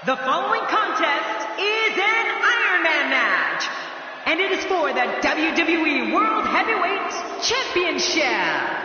The following contest is an Iron Man match, and it is for the WWE World Heavyweight Championship.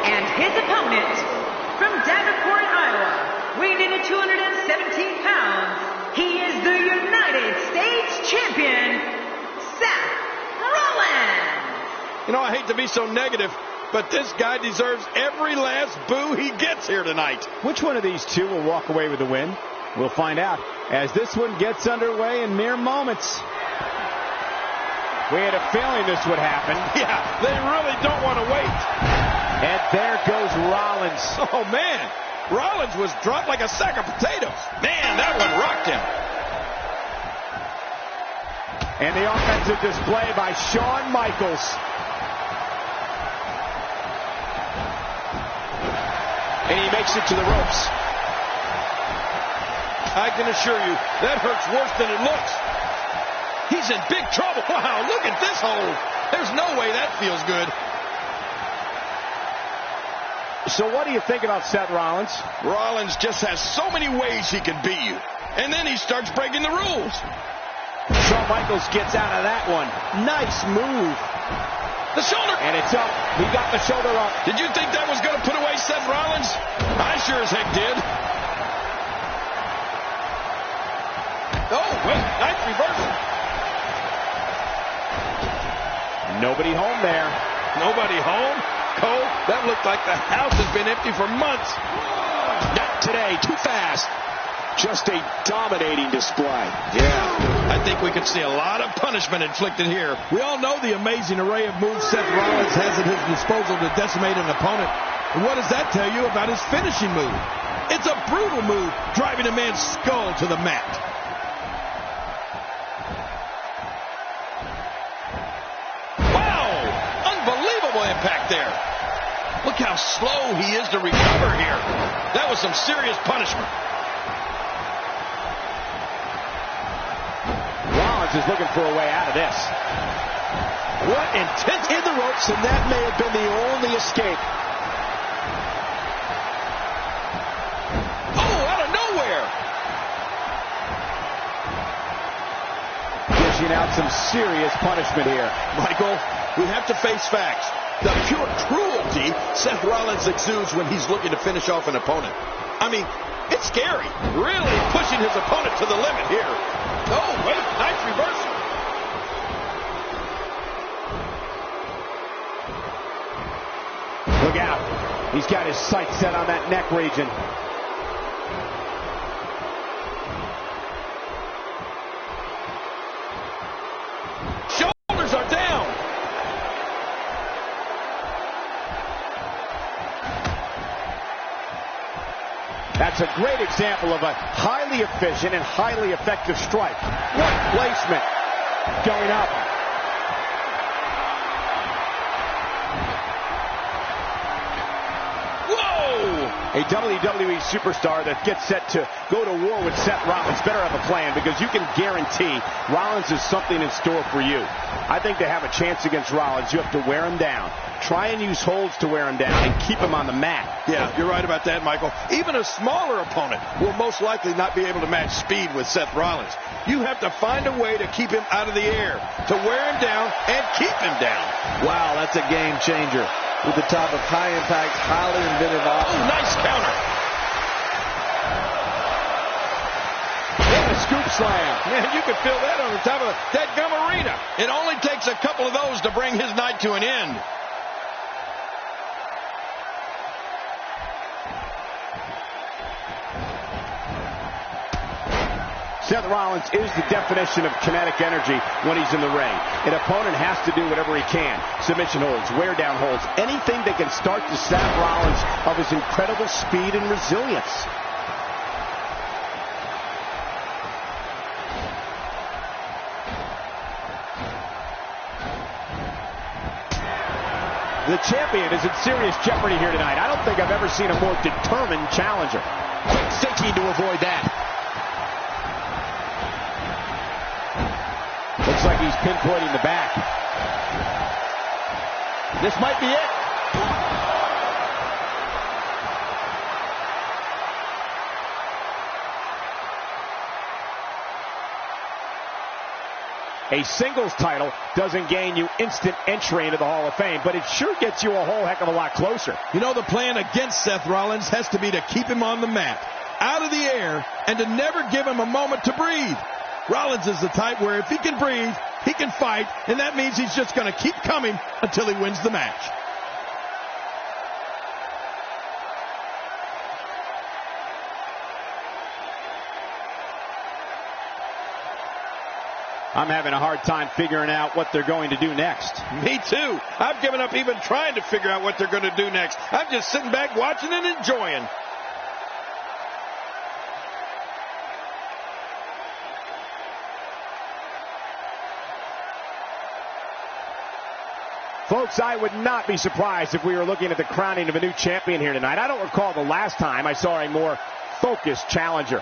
And his opponent, from Davenport, Iowa, weighing in at 217 pounds, he is the United States Champion, Seth Rollins. You know, I hate to be so negative, but this guy deserves every last boo he gets here tonight. Which one of these two will walk away with the win? We'll find out as this one gets underway in mere moments. We had a feeling this would happen. Yeah, they really don't want to wait. And there goes Rollins. Oh, man. Rollins was dropped like a sack of potatoes. Man, that one rocked him. And the offensive display by Shawn Michaels. And he makes it to the ropes. I can assure you, that hurts worse than it looks. He's in big trouble. Wow, look at this hold. There's no way that feels good. So what do you think about Seth Rollins? Rollins just has so many ways he can beat you. And then he starts breaking the rules. Shawn Michaels gets out of that one. Nice move. The shoulder. And it's up. He got the shoulder up. Did you think that was going to put away Seth Rollins? I sure as heck did. Oh, wait. Nice reversal. Nobody home there. Nobody home? Cole, that looked like the house has been empty for months. Not today. Too fast. Just a dominating display. Yeah, I think we could see a lot of punishment inflicted here. We all know the amazing array of moves Seth Rollins has at his disposal to decimate an opponent. And what does that tell you about his finishing move? It's a brutal move, driving a man's skull to the mat. Impact there. Look how slow he is to recover here. That was some serious punishment. Rollins is looking for a way out of this. What intent in the ropes, and that may have been the only escape. Oh, out of nowhere. Dishing out some serious punishment here. Michael, we have to face facts. The pure cruelty Seth Rollins exudes when he's looking to finish off an opponent. I mean, it's scary. Really pushing his opponent to the limit here. Oh, wait, nice reversal. Look out. He's got his sights set on that neck region. Shoulders are down. That's a great example of a highly efficient and highly effective strike. What placement. Going up. Whoa! A WWE superstar that gets set to go to war with Seth Rollins better have a plan, because you can guarantee Rollins has something in store for you. I think to have a chance against Rollins, you have to wear him down. Try and use holds to wear him down and keep him on the mat. Yeah, you're right about that, Michael. Even a smaller opponent will most likely not be able to match speed with Seth Rollins. You have to find a way to keep him out of the air, to wear him down and keep him down. Wow, that's a game changer. With the top of high-impact, highly inventive offense. Oh, nice counter. And a scoop slam. Man, you could feel that on the top of that gum arena. It only takes a couple of those to bring his night to an end. Seth Rollins is the definition of kinetic energy when he's in the ring. An opponent has to do whatever he can. Submission holds, wear down holds, anything that can start to sap Rollins of his incredible speed and resilience. The champion is in serious jeopardy here tonight. I don't think I've ever seen a more determined challenger. Quick thinking to avoid that. Looks like he's pinpointing the back. This might be it. A singles title doesn't gain you instant entry into the Hall of Fame, but it sure gets you a whole heck of a lot closer. You know, the plan against Seth Rollins has to be to keep him on the mat, out of the air, and to never give him a moment to breathe. Rollins is the type where if he can breathe, he can fight, and that means he's just going to keep coming until he wins the match. I'm having a hard time figuring out what they're going to do next. Me too. I've given up even trying to figure out what they're going to do next. I'm just sitting back watching and enjoying. Folks, I would not be surprised if we were looking at the crowning of a new champion here tonight. I don't recall the last time I saw a more focused challenger.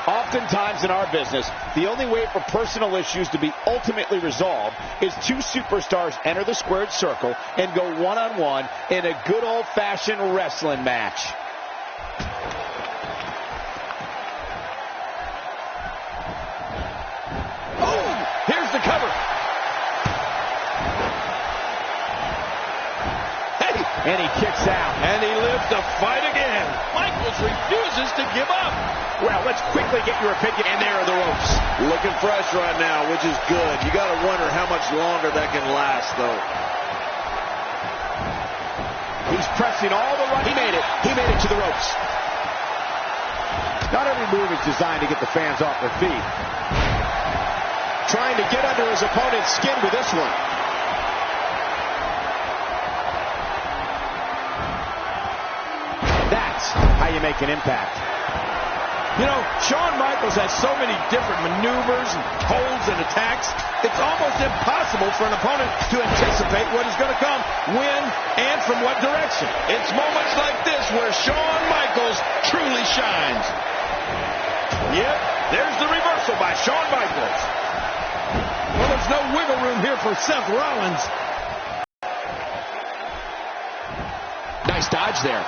Oftentimes in our business, the only way for personal issues to be ultimately resolved is two superstars enter the squared circle and go one-on-one in a good old-fashioned wrestling match. Oh, here's the cover. Hey, and he kicks out. And he lives to fight again. Michaels refuses to give up. Well, let's quickly get your opinion. And there are the ropes. Looking fresh right now, which is good. You got to wonder how much longer that can last, though. He's pressing all the right. He made it. He made it to the ropes. Not every move is designed to get the fans off their feet. Trying to get under his opponent's skin with this one. That's how you make an impact. You know, Shawn Michaels has so many different maneuvers and holds and attacks, it's almost impossible for an opponent to anticipate what is going to come, when, and from what direction. It's moments like this where Shawn Michaels truly shines. Yep, there's the reversal by Shawn Michaels. Well, there's no wiggle room here for Seth Rollins. Nice dodge there.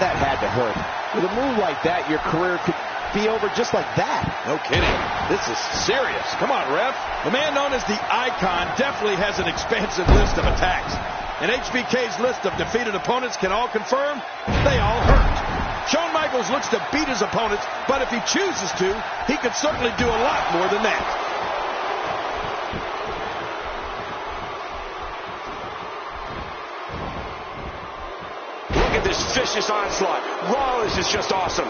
That had to hurt. With a move like that, your career could be over just like that. No kidding. This is serious. Come on, ref. The man known as the Icon definitely has an expansive list of attacks. And HBK's list of defeated opponents can all confirm they all hurt. Shawn Michaels looks to beat his opponents, but if he chooses to, he could certainly do a lot more than that. at this vicious onslaught. Rollins is just awesome.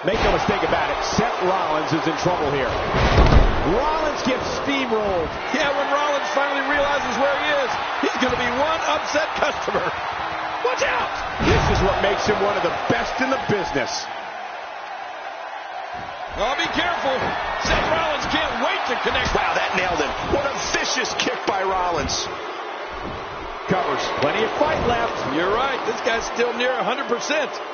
Make no mistake about it, Seth Rollins is in trouble here. Rollins gets steamrolled. Yeah, when Rollins finally realizes where he is, he's going to be one upset customer. Watch out! This is what makes him one of the best in the business. Oh, be careful. Seth Rollins can't wait to connect. Wow, that nailed him. What a vicious kick by Rollins. Covers. Plenty of fight left. You're right. This guy's still near 100%.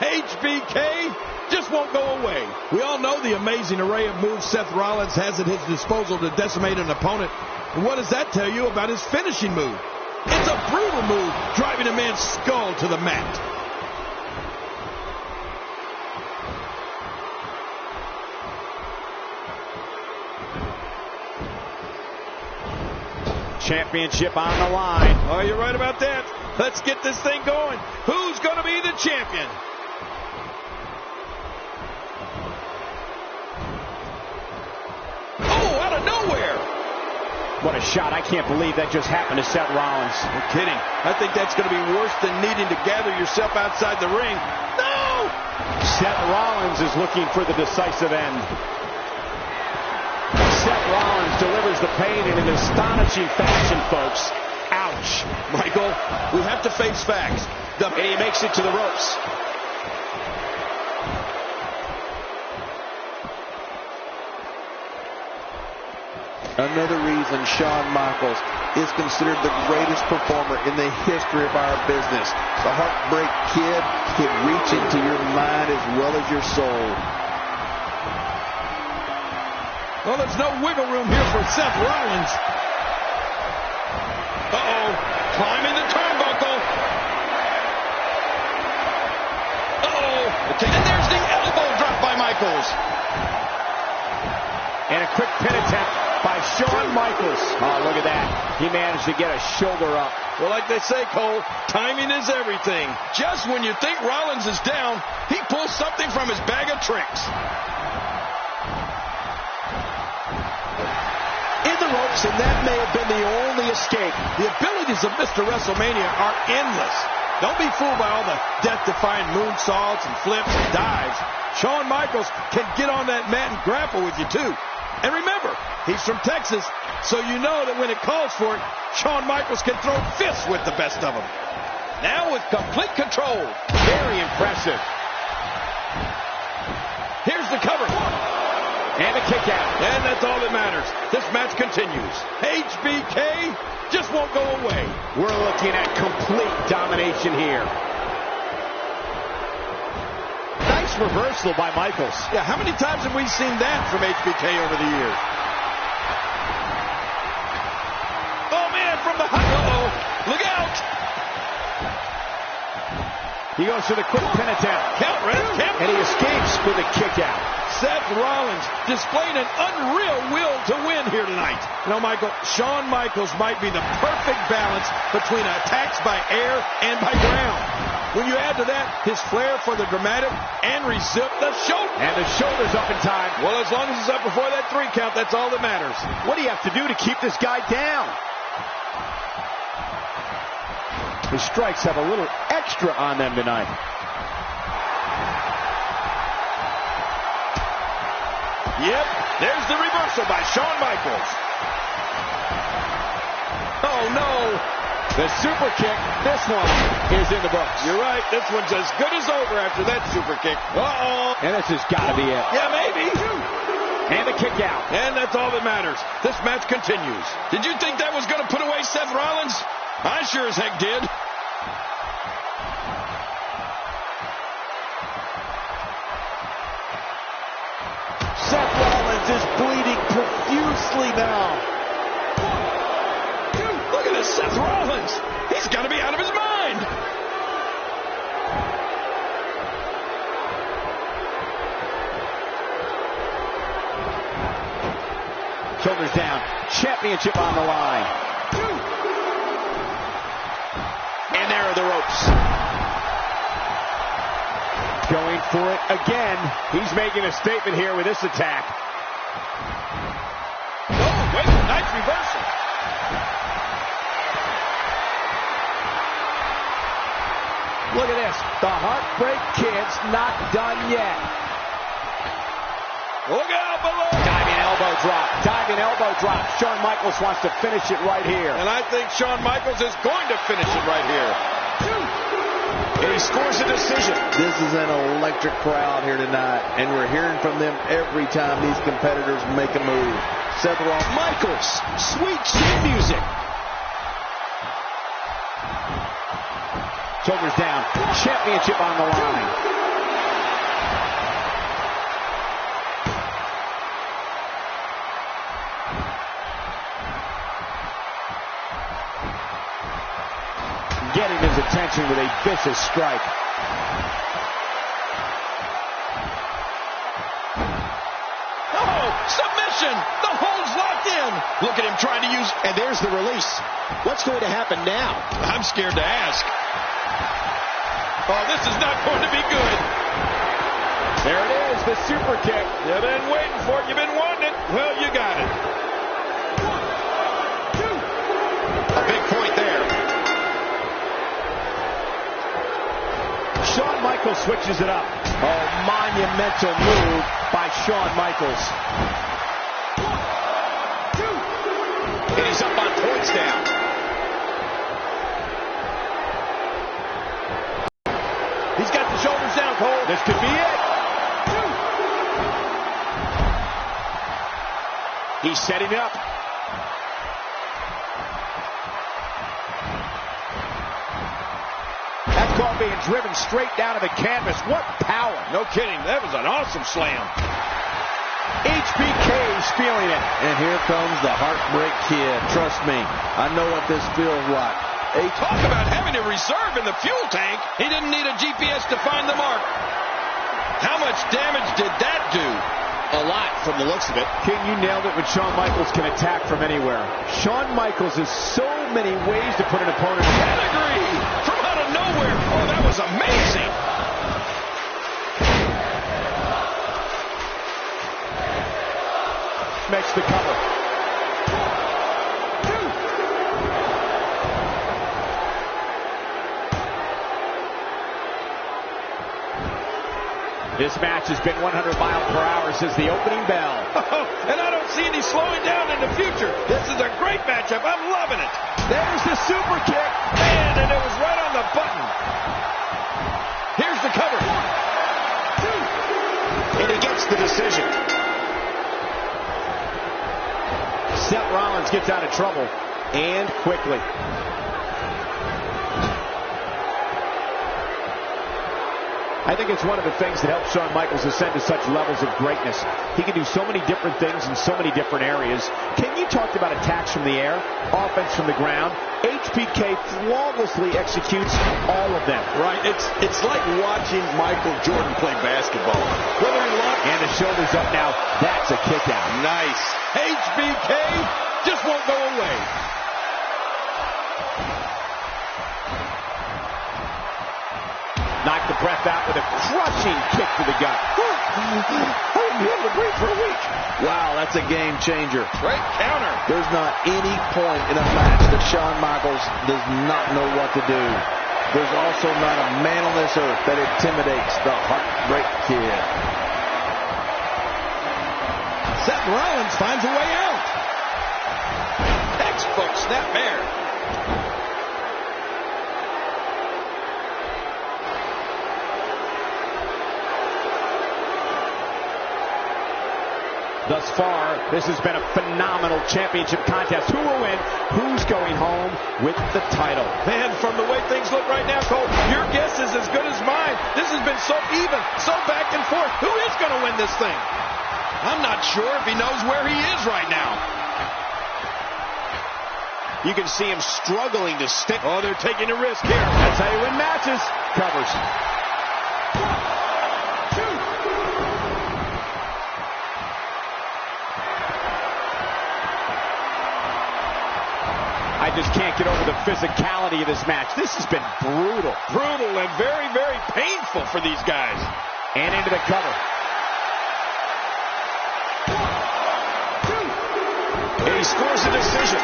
HBK just won't go away. We all know the amazing array of moves Seth Rollins has at his disposal to decimate an opponent. And what does that tell you about his finishing move? It's a brutal move, driving a man's skull to the mat. Championship on the line. Oh, you're right about that. Let's get this thing going. Who's going to be the champion? Oh, out of nowhere. What a shot. I can't believe that just happened to Seth Rollins. You're kidding. I think that's going to be worse than needing to gather yourself outside the ring. No! Seth Rollins is looking for the decisive end. Seth Rollins delivers the pain in an astonishing fashion, folks. Ouch. Michael, we have to face facts. And he makes it to the ropes. Another reason Shawn Michaels is considered the greatest performer in the history of our business. The Heartbreak Kid can reach into your mind as well as your soul. Well, there's no wiggle room here for Seth Rollins. Uh-oh. Climbing the turnbuckle. Uh-oh. And there's the elbow drop by Michaels. And a quick pin attempt by Shawn Michaels. Oh, look at that. He managed to get a shoulder up. Well, like they say, Cole, timing is everything. Just when you think Rollins is down, he pulls something from his bag of tricks. In the ropes, and that may have been the only escape. The abilities of Mr. WrestleMania are endless. Don't be fooled by all the death-defying moonsaults and flips and dives. Shawn Michaels can get on that mat and grapple with you, too. And remember, he's from Texas, so you know that when it calls for it, Shawn Michaels can throw fists with the best of them. Now with complete control. Very impressive. Here's the cover. And a kick out. And that's all that matters. This match continues. HBK just won't go away. We're looking at complete domination here. Nice reversal by Michaels. Yeah, how many times have we seen that from HBK over the years? Oh, man, from the high. Uh-oh. Look out. He goes for the quick pin attempt. Count, Red. Count. And he escapes with a kick out. Seth Rollins displaying an unreal will to win here tonight. You know, Michael, Shawn Michaels might be the perfect balance between attacks by air and by ground. When you add to that his flair for the dramatic and receive the shoulder. And the shoulder's up in time. Well, as long as it's up before that 3 count, that's all that matters. What do you have to do to keep this guy down? The strikes have a little extra on them tonight. Yep, there's the reversal by Shawn Michaels. Oh, no. The super kick, this one is in the books. You're right, this one's as good as over after that super kick. Uh-oh. And this has got to be it. Yeah, maybe. And a kick out. And that's all that matters. This match continues. Did you think that was going to put away Seth Rollins? I sure as heck did. Seth Rollins is bleeding profusely now. Look at this Seth Rollins. He's got to be out of his mind. Shoulders down. Championship on the line. And there are the ropes. Going for it again. He's making a statement here with this attack. Oh, wait, nice reversal. Look at this. The Heartbreak Kid's not done yet. Look out below. Diving elbow drop. Diving elbow drop. Shawn Michaels wants to finish it right here. And I think Shawn Michaels is going to finish it right here. And he scores a decision. This is an electric crowd here tonight, and we're hearing from them every time these competitors make a move. Seth Rollins. Michaels, sweet chin music. Shoulders down. Championship on the line. Getting his attention with a vicious strike. Oh, submission! The hold's locked in! Look at him trying to use... And there's the release. What's going to happen now? I'm scared to ask. Oh, this is not going to be good. There it is, the super kick. You've been waiting for it. You've been wanting it. Well, you got it. A big point there. Shawn Michaels switches it up. Oh, monumental move by Shawn Michaels. And he's up on points now. He's got the shoulders down, Cole. This could be it. He's setting it up. That ball being driven straight down to the canvas. What power. No kidding. That was an awesome slam. HBK's feeling it. And here comes the Heartbreak Kid. Trust me, I know what this feels like. Talk about having a reserve in the fuel tank. He didn't need a GPS to find the mark. How much damage did that do? A lot from the looks of it. King, you nailed it when Shawn Michaels can attack from anywhere. Shawn Michaels has so many ways to put an opponent in. Pedigree from out of nowhere. Oh, that was amazing. Makes the cover. This match has been 100 miles per hour since the opening bell. Oh, and I don't see any slowing down in the future. This is a great matchup. I'm loving it. There's the super kick. Man, and it was right on the button. Here's the cover. And he gets the decision. Seth Rollins gets out of trouble, and quickly. I think it's one of the things that helps Shawn Michaels ascend to such levels of greatness. He can do so many different things in so many different areas. Ken, you talked about attacks from the air, offense from the ground. HBK flawlessly executes all of them. Right, it's like watching Michael Jordan play basketball. Whether he locked... And the shoulders up now. That's a kick out. Nice. HBK just won't go away. Knocked the breath out with a crushing kick to the gut. I won't be able to breathe for a week. Wow, that's a game changer. Great counter. There's not any point in a match that Shawn Michaels does not know what to do. There's also not a man on this earth that intimidates the Heartbreak Kid. Seth Rollins finds a way out. Textbook snapmare. Thus far, this has been a phenomenal championship contest. Who will win? Who's going home with the title? Man, from the way things look right now, Cole, your guess is as good as mine. This has been so even, so back and forth. Who is going to win this thing? I'm not sure if he knows where he is right now. You can see him struggling to stick. Oh, they're taking a risk here. That's how you win matches. Covers. I just can't get over the physicality of this match. This has been brutal. Brutal and very, very painful for these guys. And into the cover. And he scores a decision.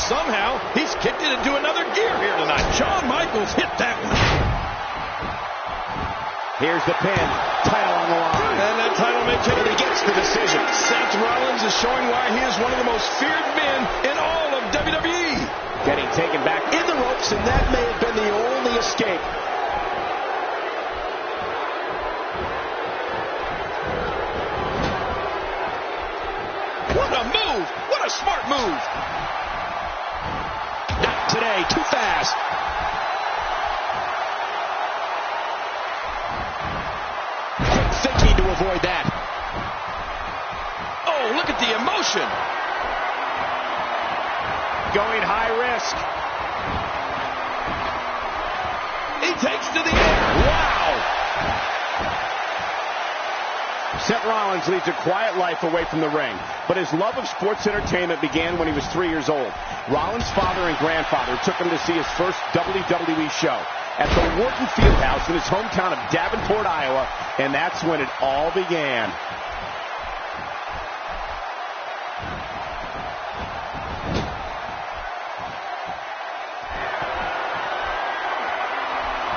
somehow he's kicked it into another gear here tonight. Shawn Michaels hit that one. Here's the pin. Title on the line. And that title may change. He gets the decision. Seth Rollins is showing why he is one of the most feared men in all of WWE. Getting taken back in the ropes, and that may have been the only escape. What a move! What a smart move! Not today. Too fast. Quick thinking to avoid that. Oh, look at the emotion. Going high risk. He takes to the air. Wow. Seth Rollins leads a quiet life away from the ring, but his love of sports entertainment began when he was 3 years old. Rollins' father and grandfather took him to see his first WWE show at the Wharton Fieldhouse in his hometown of Davenport, Iowa, and that's when it all began.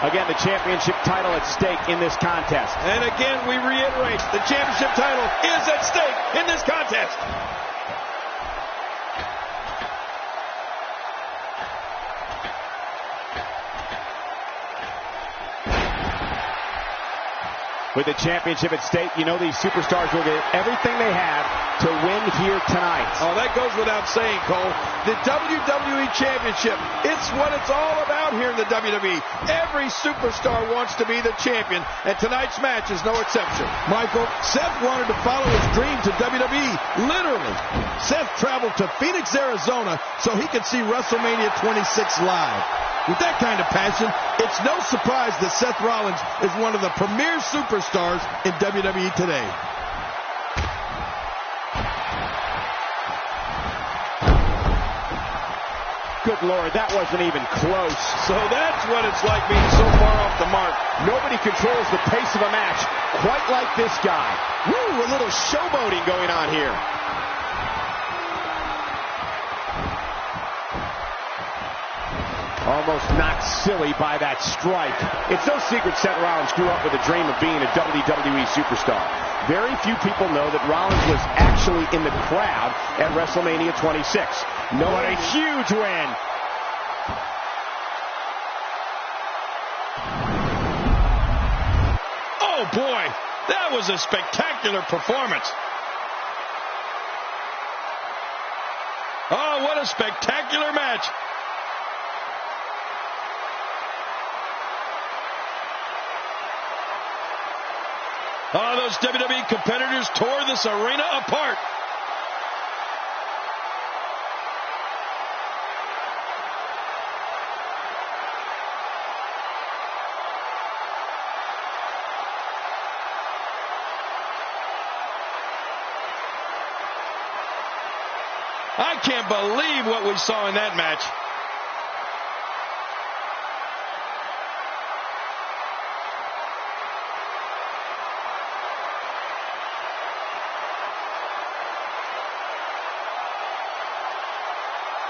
Again, the championship title at stake in this contest. And again, we reiterate, the championship title is at stake in this contest. With the championship at stake, you know these superstars will get everything they have to win here tonight. Oh, that goes without saying, Cole. The WWE Championship, it's what it's all about here in the WWE. Every superstar wants to be the champion, and tonight's match is no exception. Michael, Seth wanted to follow his dream to WWE, literally. Seth traveled to Phoenix, Arizona, so he could see WrestleMania 26 live. With that kind of passion, it's no surprise that Seth Rollins is one of the premier superstars in WWE today. Good Lord, that wasn't even close. So that's what it's like being so far off the mark. Nobody controls the pace of a match quite like this guy. Woo, a little showboating going on here. Almost knocked silly by that strike. It's no secret Seth Rollins grew up with a dream of being a WWE superstar. Very few people know that Rollins was actually in the crowd at WrestleMania 26. What a huge win. Oh boy, that was a spectacular performance. Oh, what a spectacular match. Oh, those WWE competitors tore this arena apart. I can't believe what we saw in that match.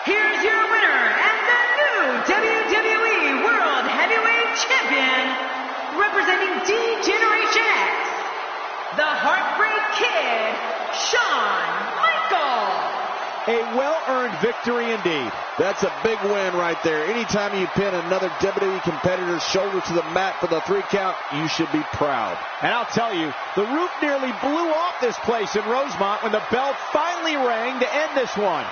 Here's your winner and the new WWE World Heavyweight Champion, representing D-Generation X, the Heartbreak Kid, Shawn Michaels. A well-earned victory indeed. That's a big win right there. Anytime you pin another WWE competitor's shoulder to the mat for the 3 count, you should be proud. And I'll tell you, the roof nearly blew off this place in Rosemont when the bell finally rang to end this one.